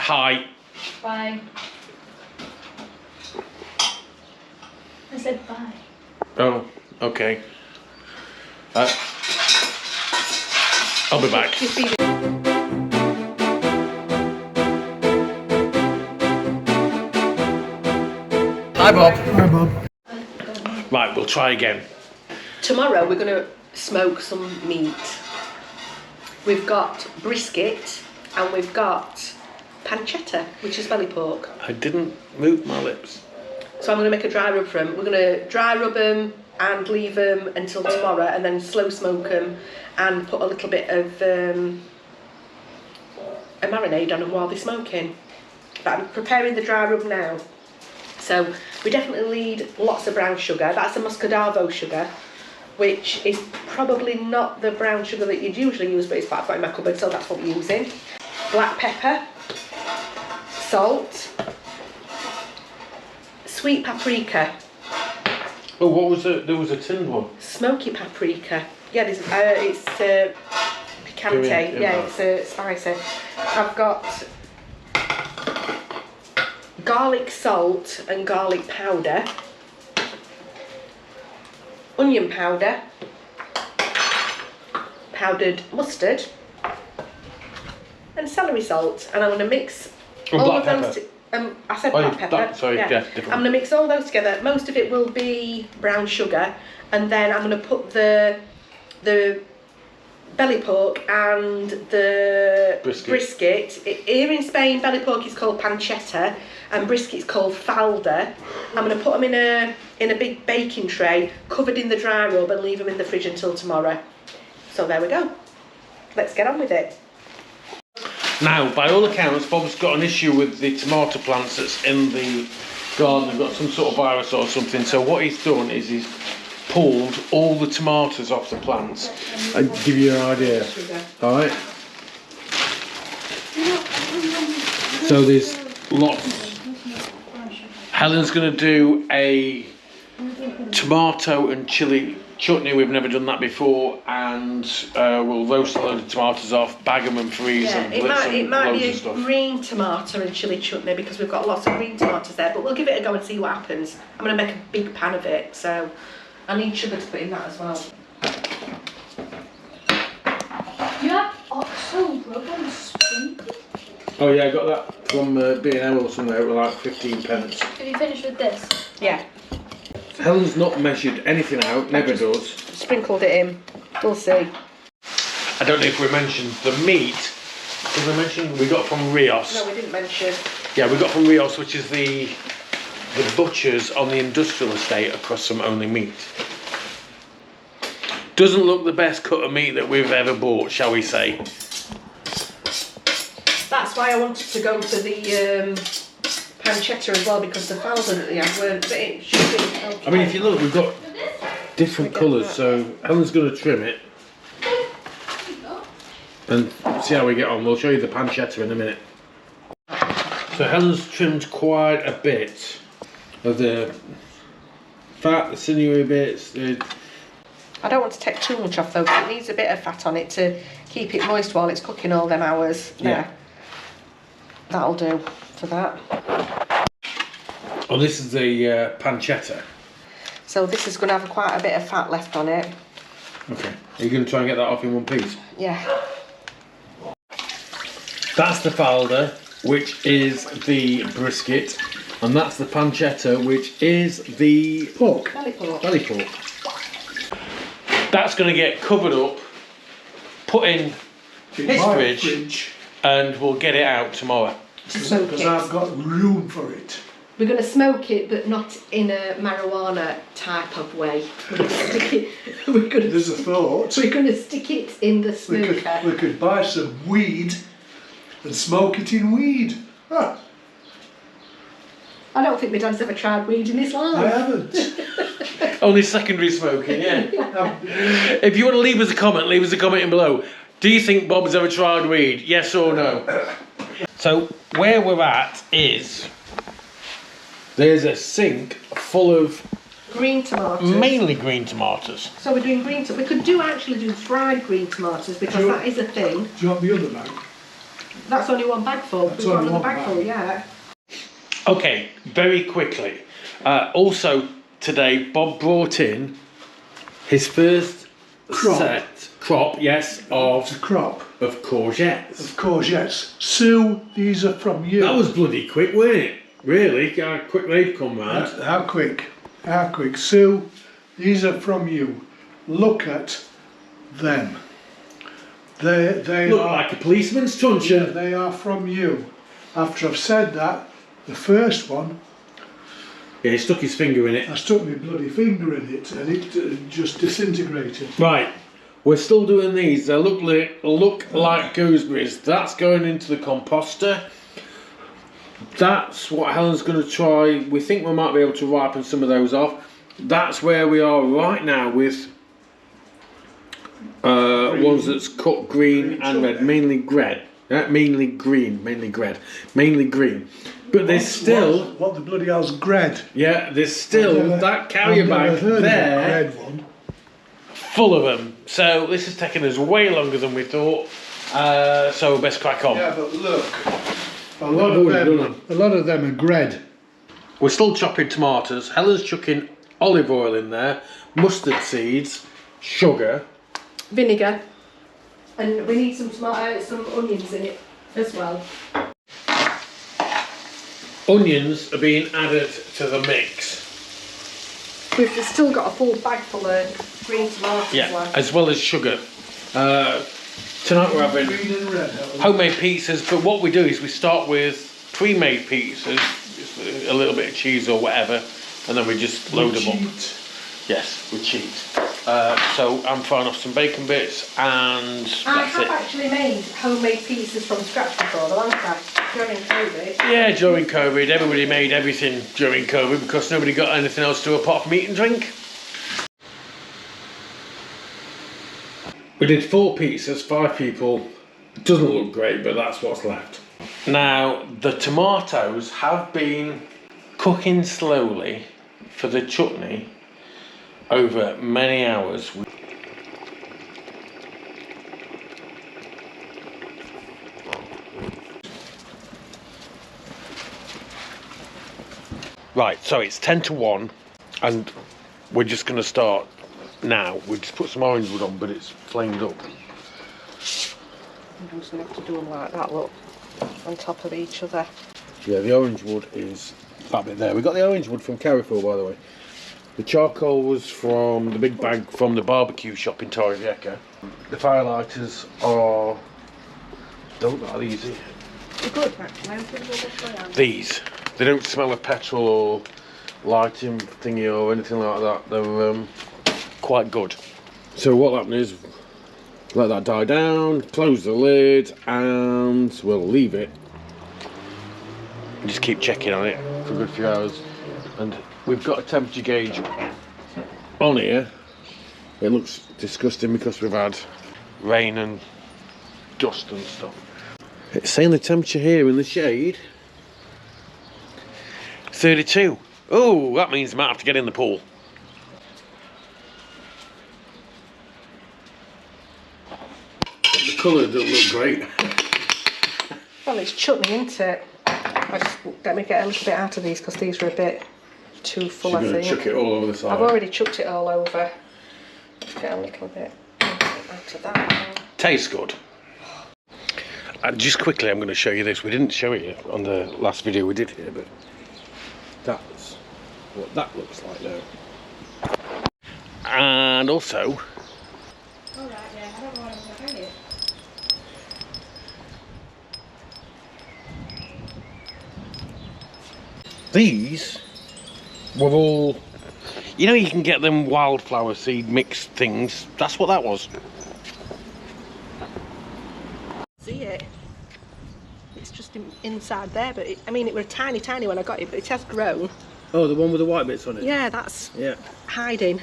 Hi. Bye. I said bye. Oh, okay. I'll be back. Hi, Bob. Hi, Bob. Right, we'll try again. Tomorrow we're going to smoke some meat. We've got brisket and we've got pancetta, which is belly pork. I didn't move my lips. So I'm going to make a dry rub for them. We're going to dry rub them and leave them until tomorrow, and then slow smoke them and put a little bit of a marinade on them while they're smoking. But I'm preparing the dry rub now. So we definitely need lots of brown sugar. That's a muscadavo sugar, which is probably not the brown sugar that you'd usually use, but it's what I've got in my cupboard, so that's what we're using. Black pepper, salt, sweet paprika. Oh, what was it? There was a tinned one. Smoky paprika. Yeah, it's picante. Yeah, it's spicy. I've got garlic salt and garlic powder, onion powder, powdered mustard, and celery salt. And I'm going to mix all of those. I said black pepper. Different. I'm going to mix all those together. Most of it will be brown sugar, and then I'm going to put the belly pork and the brisket. Here in Spain, belly pork is called pancetta and brisket is called falda. I'm going to put them in a big baking tray, covered in the dry rub, and leave them in the fridge until tomorrow. So there we go. Let's get on with it. Now, by all accounts, Bob's got an issue with the tomato plants that's in the garden. They've got some sort of virus or something. So what he's done is he's pulled all the tomatoes off the plants. I'll give you an idea. Alright? So there's lots. Helen's going to do a tomato and chilli chutney. We've never done that before, and we'll roast a load of tomatoes off, bag them and freeze them. It might be a green tomato and chilli chutney because we've got lots of green tomatoes there, but we'll give it a go and see what happens. I'm going to make a big pan of it, so I need sugar to put in that as well. You have oxo rub on sprinkle? Oh yeah, I got that from B&M or somewhere. It was like 15 pence. Have you finished with this? Yeah. Helen's not measured anything out, never does. Sprinkled it in. We'll see. I don't know if we mentioned the meat. Did we mention we got from Rios? No, we didn't mention. Yeah, we got from Rios, which is the butchers on the industrial estate across from Only Meat. Doesn't look the best cut of meat that we've ever bought, shall we say. That's why I wanted to go to the pancetta as well, because the falda that they have weren't. It should be okay. I mean, if you look, we've got different colours, so Helen's going to trim it and see how we get on. We'll show you the pancetta in a minute. So Helen's trimmed quite a bit of the fat, the sinewy bits. I don't want to take too much off though, because it needs a bit of fat on it to keep it moist while it's cooking all them hours. Yeah. That'll do for that. Oh, this is the pancetta. So this is going to have quite a bit of fat left on it. Okay. Are you going to try and get that off in one piece? Yeah. That's the falda, which is the brisket, and that's the pancetta, which is the pork. Belly pork. Belly pork. That's going to get covered up, put in his fridge, and we'll get it out tomorrow. Because I've got room for it. We're going to smoke it, but not in a marijuana type of way. We're going to stick it. There's a thought. We're going to stick it in the smoker. We could buy some weed and smoke it in weed. Huh. I don't think my dad's ever tried weed in his life. I haven't. Only secondary smoking, yeah. If you want to leave us a comment in below. Do you think Bob's ever tried weed? Yes or no? So where we're at is there's a sink full of green tomatoes. Mainly green tomatoes. So we're doing green tomatoes. We could actually do fried green tomatoes because that is a thing. Do you want the other bag? That's only one bag full. That's We've got only another one bag full, bag. yeah. Okay, very quickly. Also today, Bob brought in his first crop, yes, It's a of crop courgettes. of courgettes. Sue, these are from you. That was bloody quick, wasn't it? Really, how quick they've come round. How quick? How quick? Sue, these are from you. Look at them. They Look are like a policeman's truncheon. they are from you. After I've said that, the first one, Yeah, he stuck his finger in it. I stuck my bloody finger in it and it just disintegrated. Right, we're still doing these. They look like gooseberries. That's going into the composter. That's what Helen's going to try. We think we might be able to ripen some of those off. That's where we are right now with ones that's cut green and red, mainly green. Mainly green. But there's still... What the bloody hell's gred? Yeah, there's still that carrier bag there One. full of them. So this has taken us way longer than we thought. So best crack on. Yeah, but look, a lot of them are gred. We're still chopping tomatoes. Helen's chucking olive oil in there, mustard seeds, sugar. Vinegar. And we need some onions in it as well. Onions are being added to the mix. We've still got a full bag full of green tomatoes left. As well as sugar. Tonight we're having Green and red. homemade pizzas, but what we do is we start with pre-made pizzas, just a little bit of cheese or whatever, and then we just load them up. Yes, we cheat. So I'm frying off some bacon bits and I have actually made homemade pizzas from scratch before, the long time, during COVID. Yeah, during COVID, everybody made everything during COVID because nobody got anything else to do apart from eat and drink. We did 4 pizzas, 5 people. It doesn't look great, but that's what's left. Now, the tomatoes have been cooking slowly for the chutney over many hours. Right, so it's 10 to 1 and we're just going to start now. We just put some orange wood on, but it's flamed up. I'm just going to have to do them like that, look, on top of each other. Yeah, the orange wood is that bit there. We got the orange wood from Carrefour, by the way. The charcoal was from the big bag from the barbecue shop in Torrevieja. The firelighters are... don't look that easy. They're good, actually. These. They don't smell of petrol or lighting thingy or anything like that. They're quite good. So what happened is, let that die down, close the lid, and we'll leave it. Just keep checking on it for a good few hours. And we've got a temperature gauge on here. It looks disgusting because we've had rain and dust and stuff. It's saying the temperature here in the shade 32. Oh, that means I might have to get in the pool. The colour doesn't look great. Well, it's chutney, isn't it? Let me get a little bit out of these because these are a bit too full, I think. Chuck it all over the side. I've already chucked it all over. Get a little bit out of that. Tastes good. Just quickly, I'm going to show you this. We didn't show it on the last video we did here, but that's what that looks like now. And also, Alright, yeah, I don't know what I'm going to hang it. these were all, you know, you can get them wildflower seed mixed things. That's what that was. See it? It's just inside there, but I mean, it was tiny when I got it, but it has grown. Oh, the one with the white bits on it? Yeah, that's hiding.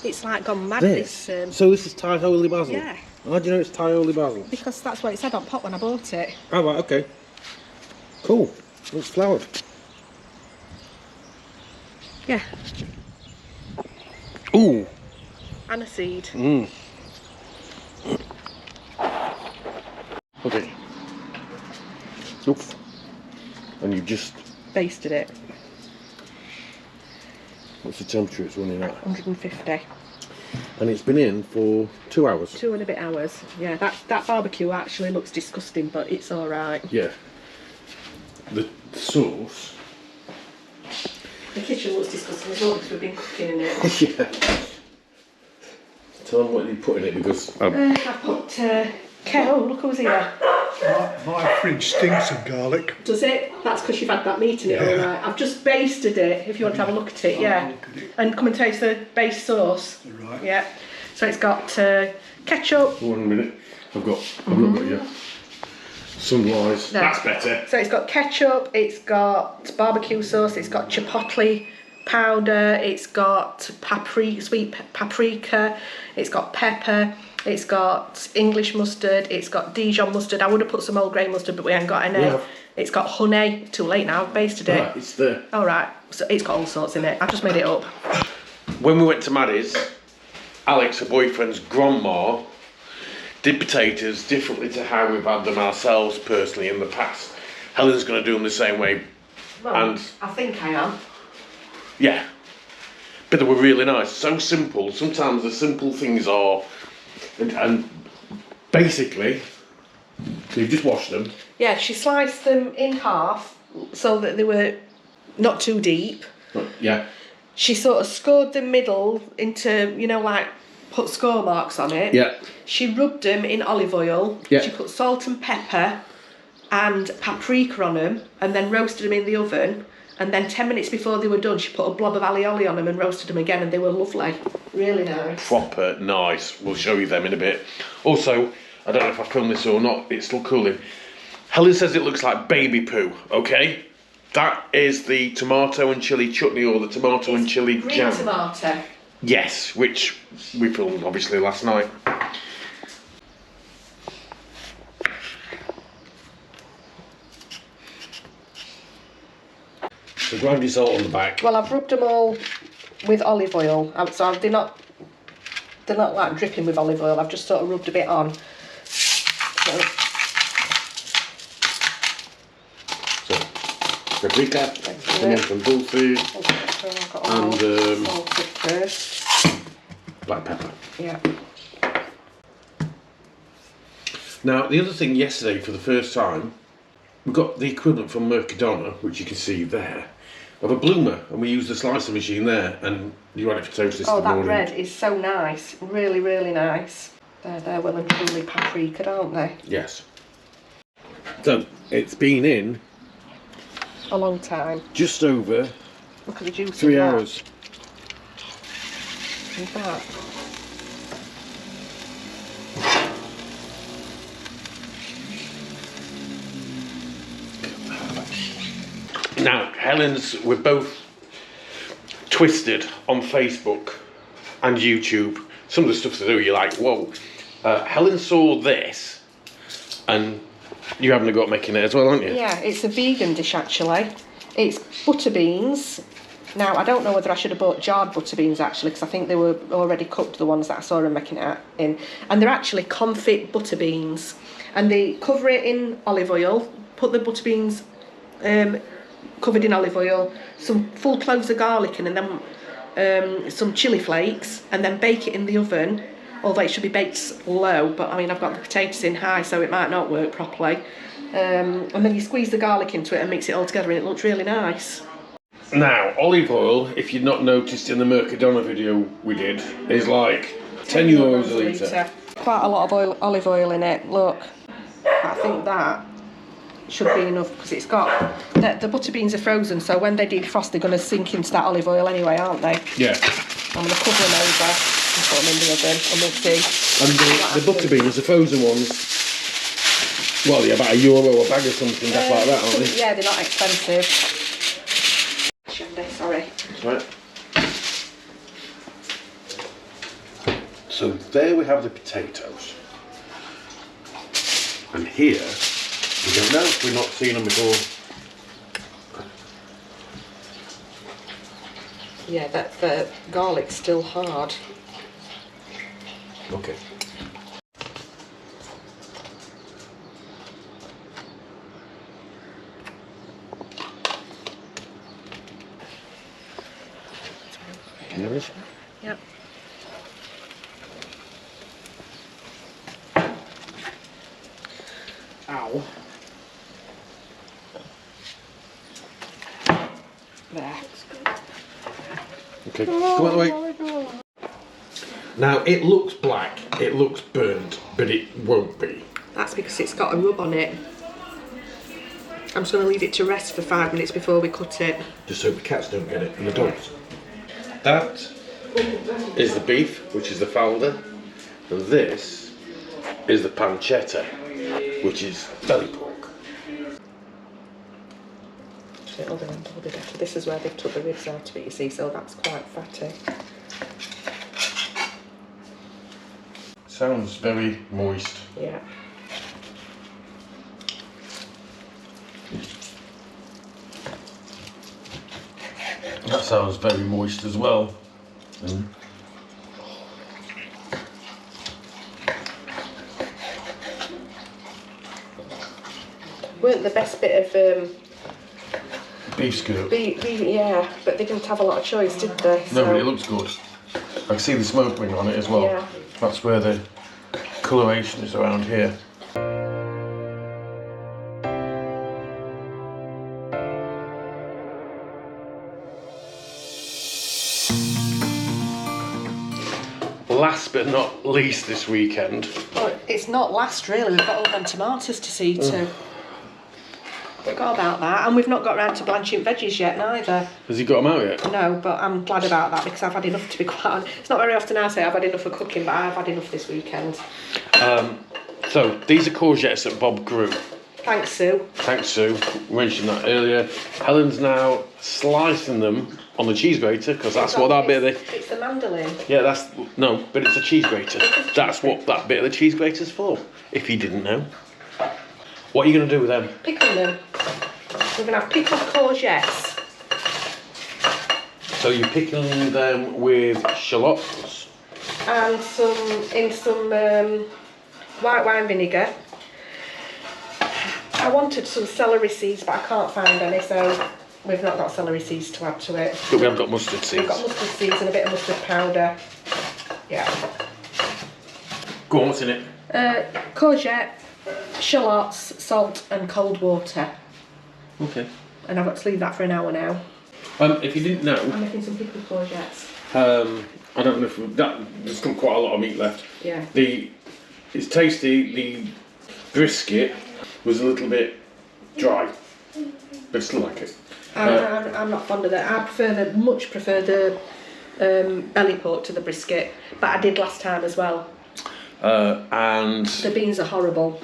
It's like gone mad. This? So this is Thai holy basil? Yeah. How do you know it's Thai holy basil? Because that's what it said on pot when I bought it. Oh, right, okay. Cool. Looks flowered. Yeah. Ooh. Aniseed. Okay. Oof. And you've just... basted it. What's the temperature it's running at? 150. And it's been in for 2 hours. 2 and a bit hours. Yeah, that barbecue actually looks disgusting, but it's alright. Yeah. The sauce... The kitchen looks disgusting as well because we've been cooking in it. Yeah. Tell them what you put in it because... I put... oh, look who's here. My fridge stinks of garlic. Does it? That's because you've had that meat in it all night. I've just basted it, if you want to have a look at it, yeah. Look at it. And come and taste the base sauce. Right. Yeah. So it's got ketchup. 1 minute. I've not got you. Sunrise. No. That's better. So it's got ketchup, it's got barbecue sauce, it's got chipotle powder, it's got sweet paprika, it's got pepper, it's got English mustard, it's got Dijon mustard. I would have put some old grey mustard, but we ain't got any. Yeah. It's got honey. Too late now. I've basted it. Right, it's there. All right. So it's got all sorts in it. I've just made it up. When we went to Maddie's, Alex, her boyfriend's grandma, did potatoes differently to how we've had them ourselves personally in the past. Helen's going to do them the same way. Well, And I think I am. yeah, but they were really nice. So simple. Sometimes the simple things are, and basically, so you just wash them. Yeah, she sliced them in half so that they were not too deep. Yeah. She sort of scored the middle into, like put score marks on it. Yeah. She rubbed them in olive oil. Yeah. She put salt and pepper and paprika on them and then roasted them in the oven. And then 10 minutes before they were done, she put a blob of alioli on them and roasted them again, and they were lovely. Really nice. Proper nice. We'll show you them in a bit. Also, I don't know if I filmed this or not, it's still cooling. Helen says it looks like baby poo, okay? That is the tomato and chilli chutney, or the tomato and chilli Green jam. tomato. Yes, which we filmed obviously last night. So grind your salt on the back. Well, I've rubbed them all with olive oil, so they're not like dripping with olive oil. I've just sort of rubbed a bit on. So Paprika, onion from dulce, and black pepper. Yeah. Now, the other thing yesterday, for the first time, we got the equivalent from Mercadona, which you can see there, of a bloomer, and we used the slicer machine there, and you had it for toast this morning. Oh, that bread is so nice. Really, really nice. They're well and truly paprika, aren't they? Yes. So, it's been in A long time. just over Look at the juice. 3 hours. In that. Now, we're both twisted on Facebook and YouTube. Some of the stuff they do, you're like, whoa. Helen saw this, and you haven't got making it as well, aren't you? Yeah, it's a vegan dish actually. It's butter beans. Now, I don't know whether I should have bought jarred butter beans actually, because I think they were already cooked, the ones that I saw them making it in. And they're actually confit butter beans. And they cover it in olive oil, put the butter beans covered in olive oil, some full cloves of garlic in, and then some chilli flakes, and then bake it in the oven. Although it should be baked low, but I mean I've got the potatoes in high, so it might not work properly. And then you squeeze the garlic into it and mix it all together, and it looks really nice. Now, olive oil, if you'd not noticed in the Mercadona video we did, is like 10 euros a litre. Quite a lot of olive oil in it, look. I think that should be enough, because it's got... The butter beans are frozen, so when they defrost they're going to sink into that olive oil anyway, aren't they? Yeah. I'm going to cover them over and put them in the oven, and we'll see. And the butter beans, the frozen ones, well, they're about €1 a bag or something, stuff like that, aren't they? Yeah, they're not expensive. Shandy, sorry. That's right. So there we have the potatoes. And here, we don't know, we've not seen them before. Yeah, the garlic's still hard. Okay. Can you have this? Yep. Ow. There. Okay, go out the way. Now it looks black, it looks burnt, but it won't be. That's because it's got a rub on it. I'm just going to leave it to rest for 5 minutes before we cut it. Just so the cats don't get it and the dogs. That is the beef, which is the falda, and this is the pancetta, which is belly pork. It'll be better. This is where they've took the ribs out of it, you see, so that's quite fatty. Sounds very moist. Yeah. That sounds very moist as well. Weren't the best bit of Beef skirt. yeah, but they didn't have a lot of choice, did they? No, but it looks good. I can see the smoke ring on it as well. Yeah. That's where the coloration is around here. Last but not least this weekend. Well, it's not last really, we've got all them tomatoes to see to. Forgot about that, and we've not got round to blanching veggies yet neither. Has he got them out yet? No, but I'm glad about that because I've had enough, to be quite honest. It's not very often I say I've had enough for cooking, but I've had enough this weekend. So these are courgettes that Bob grew. Thanks, Sue. Thanks, Sue. We mentioned that earlier. Helen's now slicing them on the cheese grater because that's what that bit of the... It's the mandolin. Yeah, that's... No, but it's a cheese grater. That's what that bit of the cheese grater's for, if you didn't know. What are you going to do with them? Pickle them. We're going to have pickled courgettes. So you're pickling them with shallots? And some white wine vinegar. I wanted some celery seeds, but I can't find any, so we've not got celery seeds to add to it. But we have got mustard seeds. We've got mustard seeds and a bit of mustard powder. Yeah. Go on, what's in it? Courgette, shallots, salt and cold water. Okay. And I've got to leave that for an hour now. If you didn't know... I'm making some pickled courgettes. I don't know if... There's still quite a lot of meat left. Yeah. It's tasty. The brisket was a little bit dry, but I still like it. I'm not fond of that. I much prefer the belly pork to the brisket, but I did last time as well. And the beans are horrible.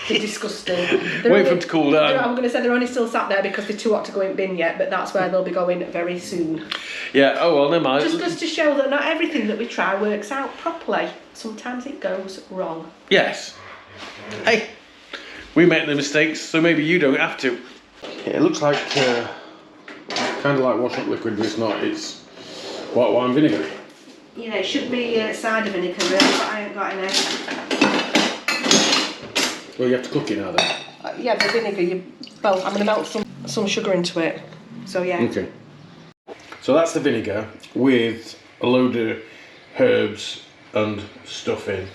They're disgusting. Wait for them to cool down. I'm going to say they're only still sat there because they're too hot to go in bin yet, but that's where they'll be going very soon. Yeah, oh well, never mind. Just to show that not everything that we try works out properly. Sometimes it goes wrong. Yes. Hey, we make the mistakes, so maybe you don't have to. Yeah, it looks like kind of like wash-up liquid, but it's not. It's white wine vinegar. Yeah, it should be cider vinegar really, but I ain't got any. Well, you have to cook it now then. Yeah, the vinegar, I'm going to melt some sugar into it. So yeah. Okay. So that's the vinegar with a load of herbs and stuff in,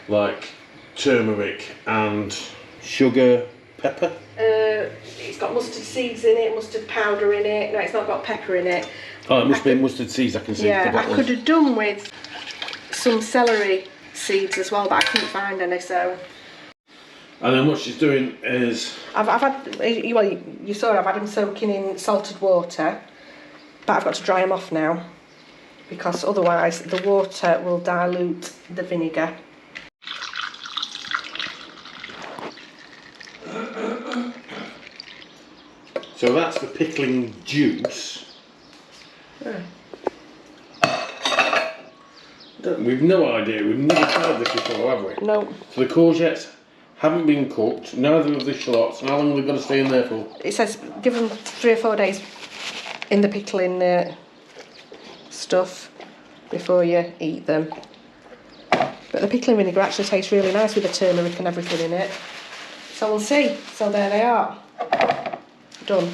like turmeric and sugar, pepper. It's got mustard seeds in it, mustard powder in it. No, it's not got pepper in it. Oh, it must be mustard seeds, I can see. Yeah, I could have done with some celery seeds as well, but I couldn't find any, so... And then what she's doing is... I've had, well, you saw I've had them soaking in salted water, but I've got to dry them off now, because otherwise the water will dilute the vinegar. So that's the pickling juice. Yeah. We've no idea, we've never tried this before, have we? No. So the courgettes haven't been cooked, neither of the shallots, and how long have they got to stay in there for? It says give them 3 or 4 days in the pickling stuff before you eat them. But the pickling vinegar actually tastes really nice with the turmeric and everything in it. So we'll see. So there they are. Done.